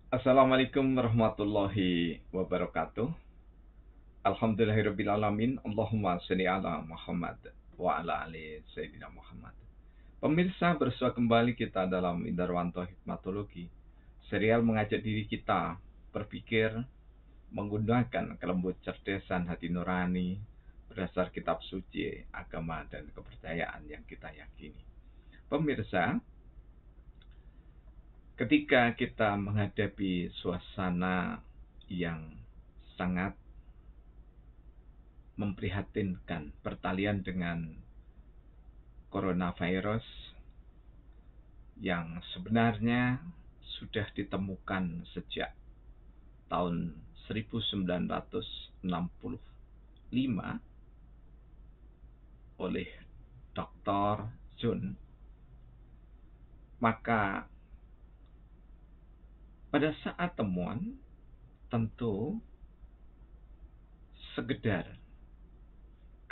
Assalamualaikum warahmatullahi wabarakatuh. Alhamdulillahirrabbilalamin. Allahumma sholli ala Muhammad wa ala ali Sayyidina Muhammad. Pemirsa, bersua kembali kita dalam Indarwanto Hikmatologi. Serial mengajak diri kita berpikir menggunakan kelembut cerdasan hati nurani berdasar kitab suci, agama, dan kepercayaan yang kita yakini. Pemirsa, ketika kita menghadapi suasana yang sangat memprihatinkan pertalian dengan coronavirus yang sebenarnya sudah ditemukan sejak tahun 1965 oleh Dr. Jun, maka pada saat temuan tentu sekedar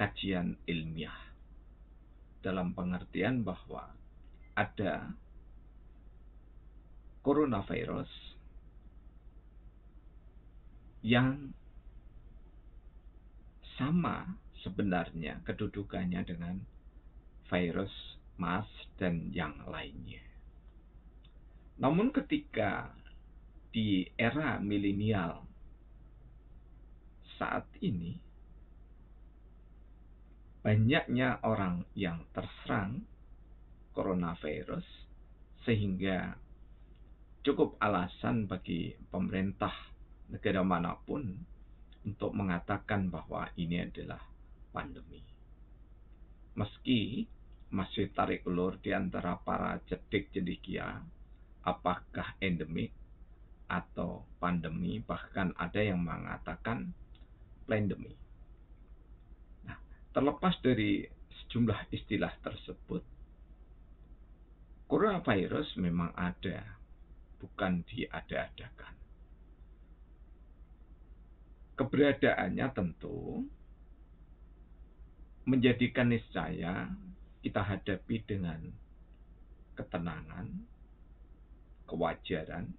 kajian ilmiah dalam pengertian bahwa ada coronavirus yang sama sebenarnya kedudukannya dengan virus MERS dan yang lainnya. Namun ketika di era milenial saat ini, banyaknya orang yang terserang coronavirus sehingga cukup alasan bagi pemerintah negara manapun untuk mengatakan bahwa ini adalah pandemi. Meski masih tarik ulur di antara para cedik cendekia, apakah endemik atau pandemi, bahkan ada yang mengatakan plandemi. Nah, terlepas dari sejumlah istilah tersebut, coronavirus memang ada, bukan diada-adakan. Keberadaannya tentu menjadikan niscaya kita hadapi dengan ketenangan, kewajaran,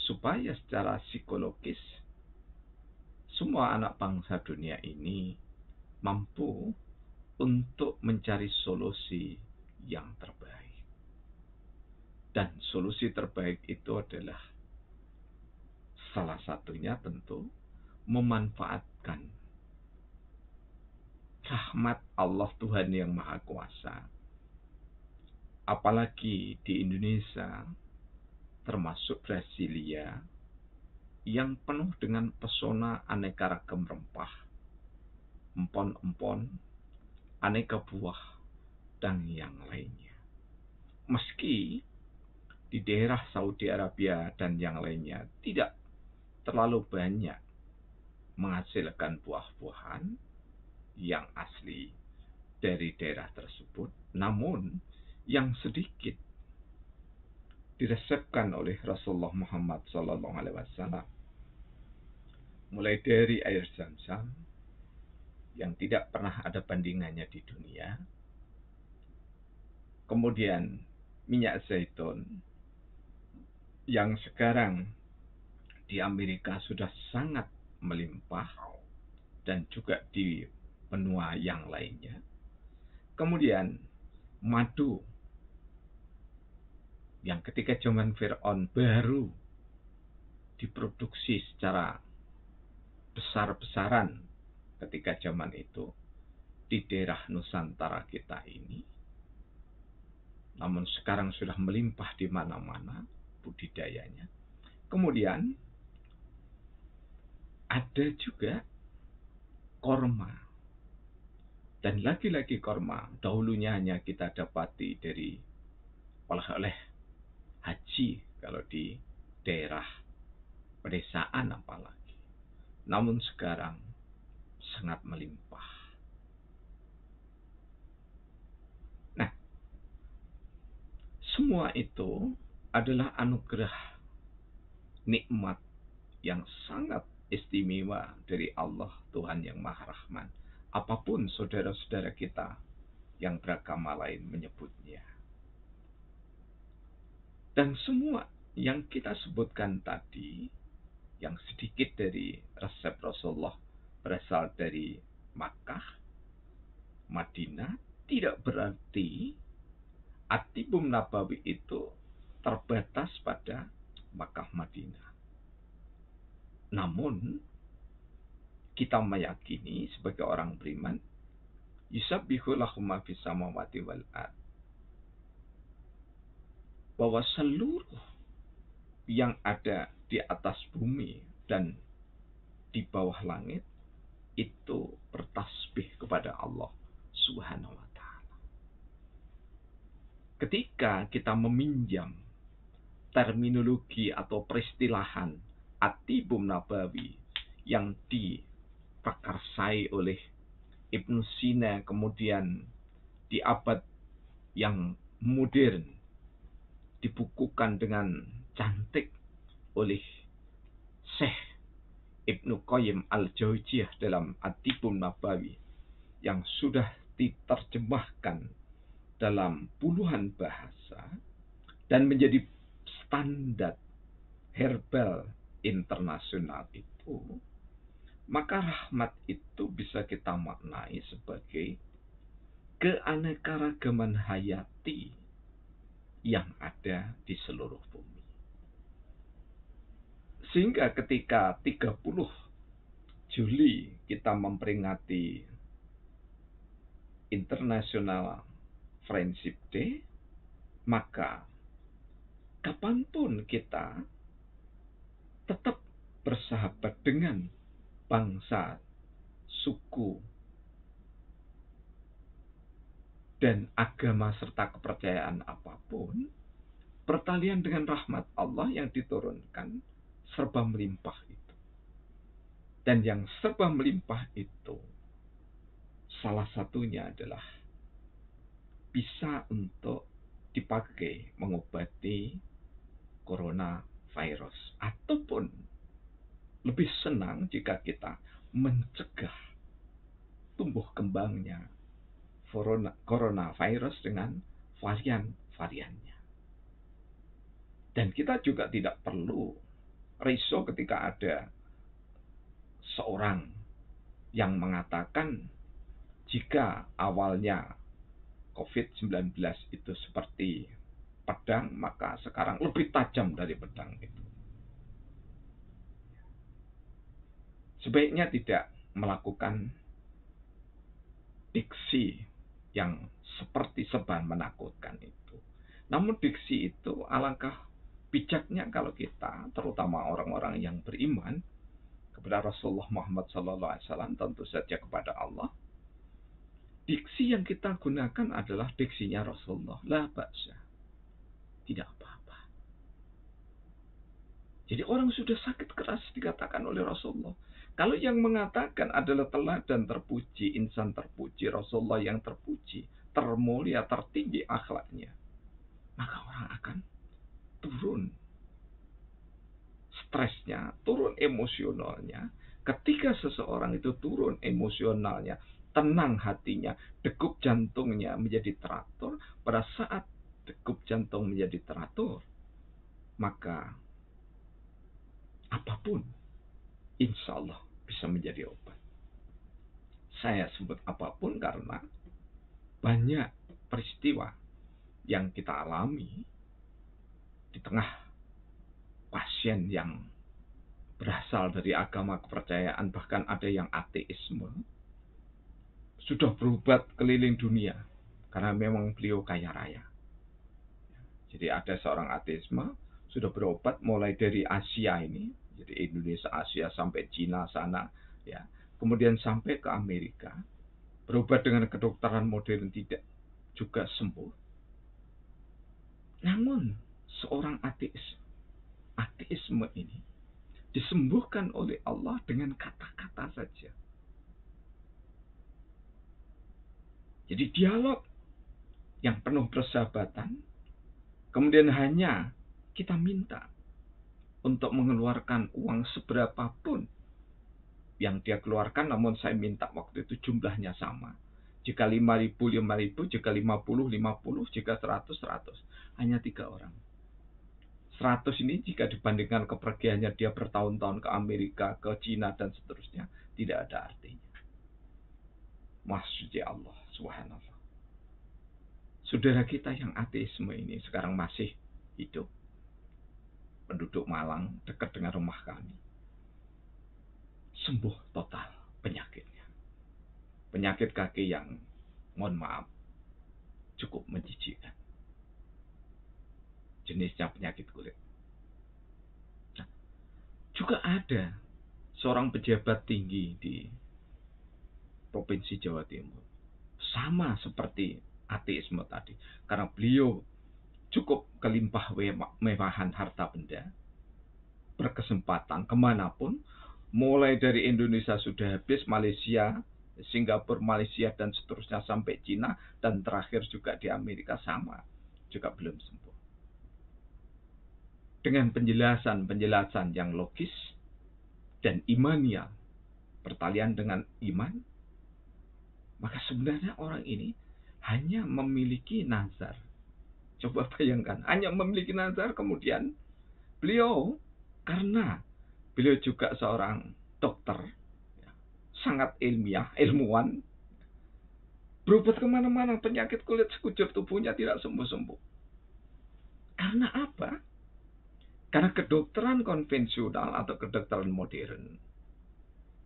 supaya secara psikologis semua anak bangsa dunia ini mampu untuk mencari solusi yang terbaik. Dan solusi terbaik itu adalah salah satunya tentu memanfaatkan rahmat Allah Tuhan yang Maha Kuasa. Apalagi di Indonesia, termasuk Brasilia, yang penuh dengan pesona aneka ragam rempah, empon-empon, aneka buah, dan yang lainnya. Meski di daerah Saudi Arabia dan yang lainnya tidak terlalu banyak menghasilkan buah-buahan yang asli dari daerah tersebut, namun yang sedikit diresepkan oleh Rasulullah Muhammad SAW, mulai dari air zam-zam yang tidak pernah ada bandingannya di dunia, kemudian minyak zaitun yang sekarang di Amerika sudah sangat melimpah dan juga di benua yang lainnya. Kemudian madu yang ketika zaman Fir'aun baru diproduksi secara besar-besaran ketika zaman itu di daerah Nusantara kita ini. Namun sekarang sudah melimpah di mana-mana budidayanya. Kemudian ada juga korma. Dan lagi-lagi korma, dahulunya hanya kita dapati dari oleh-oleh haji kalau di daerah pedesaan apalagi. Namun sekarang sangat melimpah. Nah, semua itu adalah anugerah nikmat yang sangat istimewa dari Allah Tuhan yang Maha Rahman. Apapun saudara-saudara kita yang beragama lain menyebutnya. Dan semua yang kita sebutkan tadi, yang sedikit dari resep Rasulullah berasal dari Makkah, Madinah, tidak berarti At-Tibun Nabawi itu terbatas pada Makkah Madinah. Namun, kita meyakini sebagai orang beriman, yusabbihu lahum ma fis samawati wal ard, bahwa seluruh yang ada di atas bumi dan di bawah langit itu bertasbih kepada Allah Subhanahu wa taala. Ketika kita meminjam terminologi atau peristilahan At-Tibun Nabawi yang diprakarsai oleh Ibnu Sina, kemudian di abad yang modern dibukukan dengan cantik oleh Syekh Ibnu Qayyim al-Jauziyah dalam At-Tibun Nabawi yang sudah diterjemahkan dalam puluhan bahasa dan menjadi standar herbal internasional itu, maka rahmat itu bisa kita maknai sebagai keanekaragaman hayati yang ada di seluruh bumi. Sehingga ketika 30 Juli kita memperingati International Friendship Day, maka kapanpun kita tetap bersahabat dengan bangsa, suku, dan agama serta kepercayaan apapun, pertalian dengan rahmat Allah yang diturunkan serba melimpah itu. Dan yang serba melimpah itu salah satunya adalah bisa untuk dipakai mengobati coronavirus, ataupun lebih senang jika kita mencegah tumbuh kembangnya coronavirus dengan varian-variannya. Dan kita juga tidak perlu risau ketika ada seorang yang mengatakan jika awalnya COVID-19 itu seperti pedang, maka sekarang lebih tajam dari pedang itu. Sebaiknya tidak melakukan diksi yang seperti sebar menakutkan itu. Namun diksi itu alangkah bijaknya kalau kita, terutama orang-orang yang beriman kepada Rasulullah Muhammad SAW, tentu saja kepada Allah, diksi yang kita gunakan adalah diksinya Rasulullah. La ba'sa. Tidak apa-apa. Jadi orang sudah sakit keras dikatakan oleh Rasulullah. Kalau yang mengatakan adalah teladan terpuji, insan terpuji, Rasulullah yang terpuji, termulia, tertinggi akhlaknya, maka orang akan turun stresnya, turun emosionalnya. Ketika seseorang itu turun emosionalnya, tenang hatinya, degup jantungnya menjadi teratur. Pada saat degup jantung menjadi teratur, maka apapun insya Allah bisa menjadi obat. Saya sebut apapun karena banyak peristiwa yang kita alami di tengah pasien yang berasal dari agama kepercayaan, bahkan ada yang ateisme, sudah berobat keliling dunia karena memang beliau kaya raya. Jadi ada seorang ateisme sudah berobat mulai dari Asia ini, jadi Indonesia, Asia sampai Cina sana, ya, kemudian sampai ke Amerika, berobat dengan kedokteran modern tidak juga sembuh. Namun seorang ateisme ini disembuhkan oleh Allah dengan kata-kata saja. Jadi dialog yang penuh persahabatan, kemudian hanya kita minta untuk mengeluarkan uang seberapapun yang dia keluarkan, namun saya minta waktu itu jumlahnya sama. Jika 5.000, 5.000, jika 50, 50, jika 100, 100. Hanya 3 orang. 100 ini jika dibandingkan kepergiannya dia bertahun-tahun ke Amerika, ke Cina, dan seterusnya, tidak ada artinya. Maksudnya Allah, subhanallah. Saudara kita yang ateisme ini sekarang masih hidup. Penduduk Malang, dekat dengan rumah kami. Sembuh total penyakitnya. Penyakit kaki yang, mohon maaf, cukup menjijikkan. Jenisnya penyakit kulit. Nah, juga ada seorang pejabat tinggi di Provinsi Jawa Timur. Sama seperti ateisme tadi. Karena beliau cukup kelimpah mewahan harta benda. Berkesempatan kemanapun. Mulai dari Indonesia sudah habis, Malaysia, Singapura, Malaysia, dan seterusnya sampai Cina. Dan terakhir juga di Amerika sama. Juga belum sembuh. Dengan penjelasan-penjelasan yang logis dan imaniah, pertalian dengan iman, maka sebenarnya orang ini hanya memiliki nazar. Coba bayangkan, hanya memiliki nazar, kemudian beliau, karena beliau juga seorang dokter, sangat ilmiah, ilmuwan, berobat kemana-mana, penyakit kulit sekujur tubuhnya tidak sembuh-sembuh. Karena apa? Karena kedokteran konvensional atau kedokteran modern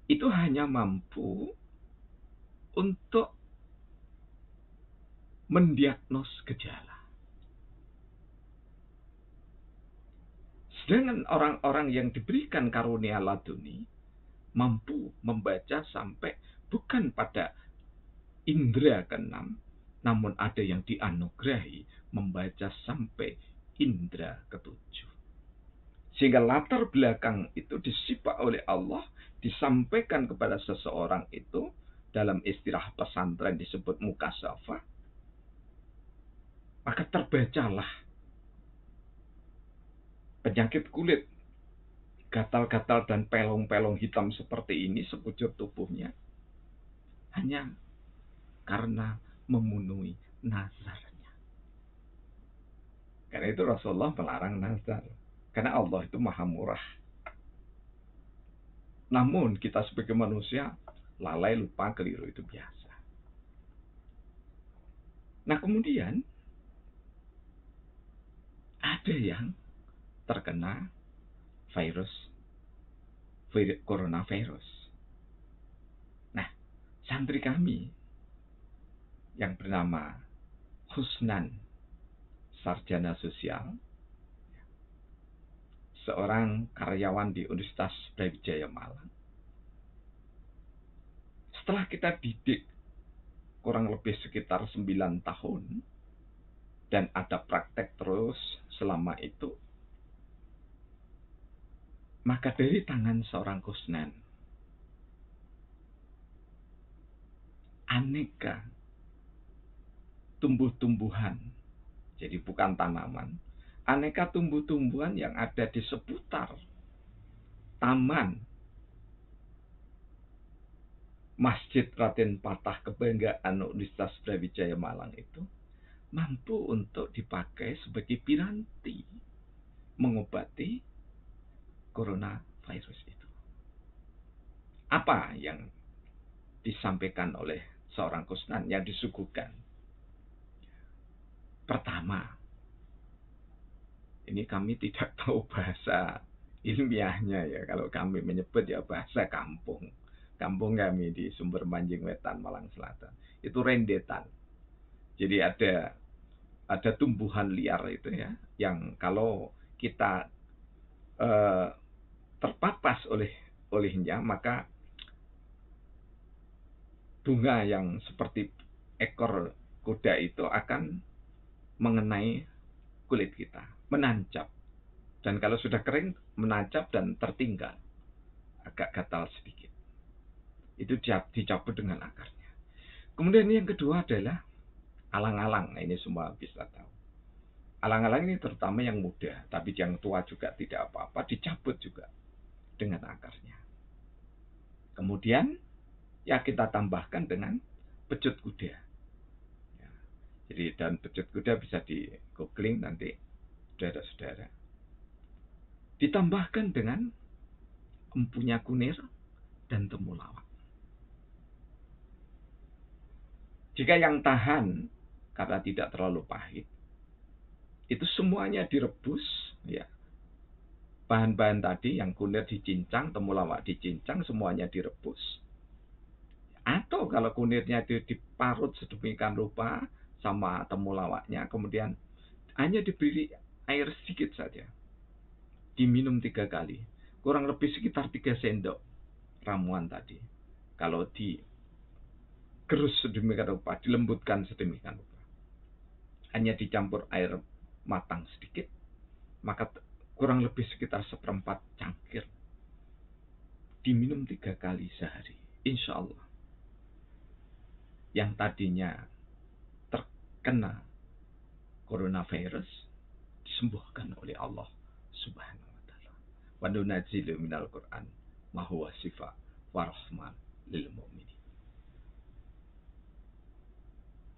itu hanya mampu untuk mendiagnos gejala. Sedangkan orang-orang yang diberikan karunia laduni mampu membaca sampai bukan pada indera keenam, namun ada yang dianugerahi membaca sampai indera ketujuh. Sehingga latar belakang itu disipak oleh Allah, disampaikan kepada seseorang itu dalam istilah pesantren disebut mukasyafah, maka terbacalah penyakit kulit, gatal-gatal dan pelong-pelong hitam seperti ini sekujur tubuhnya hanya karena memenuhi nazarnya. Karena itu Rasulullah melarang nazar. Karena Allah itu maha murah. Namun kita sebagai manusia lalai, lupa, keliru, itu biasa. Nah kemudian ada yang terkena coronavirus. Nah, santri kami yang bernama Husnan, sarjana sosial, seorang karyawan di Universitas Brawijaya Malang. Setelah kita didik kurang lebih sekitar 9 tahun dan ada praktek terus selama itu, maka dari tangan seorang Husnan, aneka tumbuh-tumbuhan, jadi bukan tanaman, aneka tumbuh-tumbuhan yang ada di seputar taman Masjid Raden Patah Kebanggaan Universitas Brawijaya Malang itu mampu untuk dipakai sebagai piranti mengobati coronavirus itu. Apa yang disampaikan oleh seorang Husnan yang disuguhkan? Pertama, ini kami tidak tahu bahasa ilmiahnya ya. Kalau kami menyebut ya bahasa kampung. Kampung kami di Sumber Manjing Wetan, Malang Selatan. Itu rendetan. Jadi ada tumbuhan liar itu ya, yang kalau kita terpapas olehnya, maka bunga yang seperti ekor kuda itu akan mengenai kulit kita, menancap. Dan kalau sudah kering, menancap dan tertinggal, agak gatal sedikit. Itu dicabut dengan akarnya. Kemudian yang kedua adalah alang-alang. Nah, ini semua bisa tahu. Alang-alang ini terutama yang muda, tapi yang tua juga tidak apa-apa, dicabut juga dengan akarnya. Kemudian ya kita tambahkan dengan pecut kuda. Jadi dan pecut kuda bisa di googling nanti, saudara-saudara. Ditambahkan dengan empunya kunir dan temulawak. Jika yang tahan karena tidak terlalu pahit, itu semuanya direbus, ya. Bahan-bahan tadi yang kunir dicincang, temulawak dicincang, semuanya direbus. Atau kalau kunirnya diparut sedemikian rupa sama temulawaknya, kemudian hanya diberi air sedikit saja, diminum 3 kali, kurang lebih sekitar 3 sendok ramuan tadi. Kalau digerus sedemikian rupa, dilembutkan sedemikian rupa, hanya dicampur air matang sedikit, maka kurang lebih sekitar 1/4 cangkir, diminum 3 kali sehari. Insya Allah, yang tadinya terkena coronavirus disembuhkan oleh Allah Subhanahu wa taala. Wa nunazzilu minal Qur'an ma huwa shifa wa rahman lil mu'minin.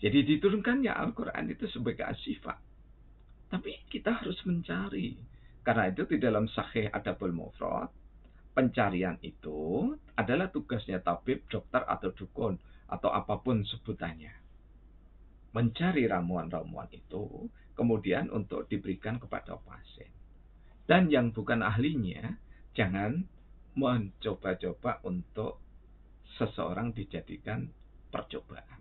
Jadi diturunkannya Al-Qur'an itu sebagai asyifa. Tapi kita harus mencari. Karena itu di dalam Sahih Adabul Mufrad, pencarian itu adalah tugasnya tabib, dokter atau dukun atau apapun sebutannya. Mencari ramuan-ramuan itu kemudian untuk diberikan kepada pasien. Dan yang bukan ahlinya, jangan mencoba-coba untuk seseorang dijadikan percobaan.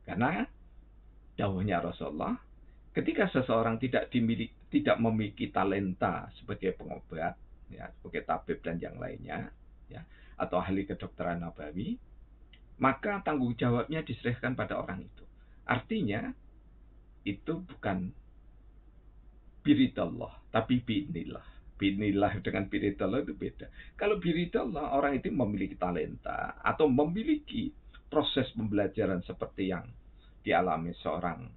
Karena dawuhnya Rasulullah, ketika seseorang tidak memiliki talenta sebagai pengobat, ya, sebagai tabib dan yang lainnya, ya, atau ahli kedokteran nabawi, maka tanggung jawabnya diserahkan pada orang itu. Artinya, itu bukan biridallah, tapi biidnillah. Biidnillah dengan biridallah itu beda. Kalau biridallah, orang itu memiliki talenta atau memiliki proses pembelajaran seperti yang dialami seorang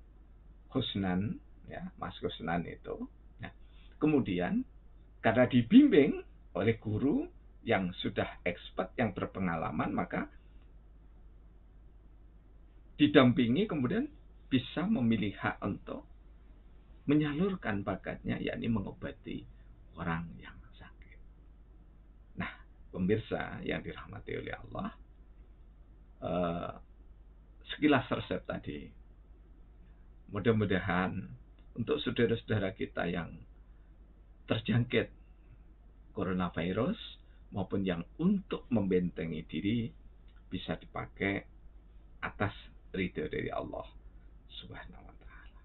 Husnan, ya, Mas Husnan itu. Ya. Kemudian, karena dibimbing oleh guru yang sudah expert, yang berpengalaman, maka didampingi kemudian bisa memilih hak untuk menyalurkan bakatnya, yakni mengobati orang yang sakit. Nah, pemirsa yang dirahmati oleh Allah, sekilas resep tadi, mudah-mudahan untuk saudara-saudara kita yang terjangkit coronavirus maupun yang untuk membentengi diri bisa dipakai atas ridho dari Allah Subhanahu wa taala.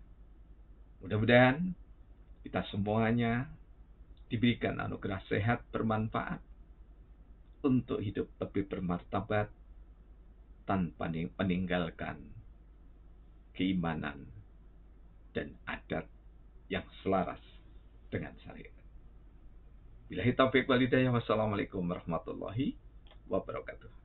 Mudah-mudahan kita semuanya diberikan anugerah sehat bermanfaat untuk hidup lebih bermartabat tanpa meninggalkan keimanan dan adat yang selaras dengan syariat. Billahi taufiq wal hidayah. Wassalamualaikum warahmatullahi wabarakatuh.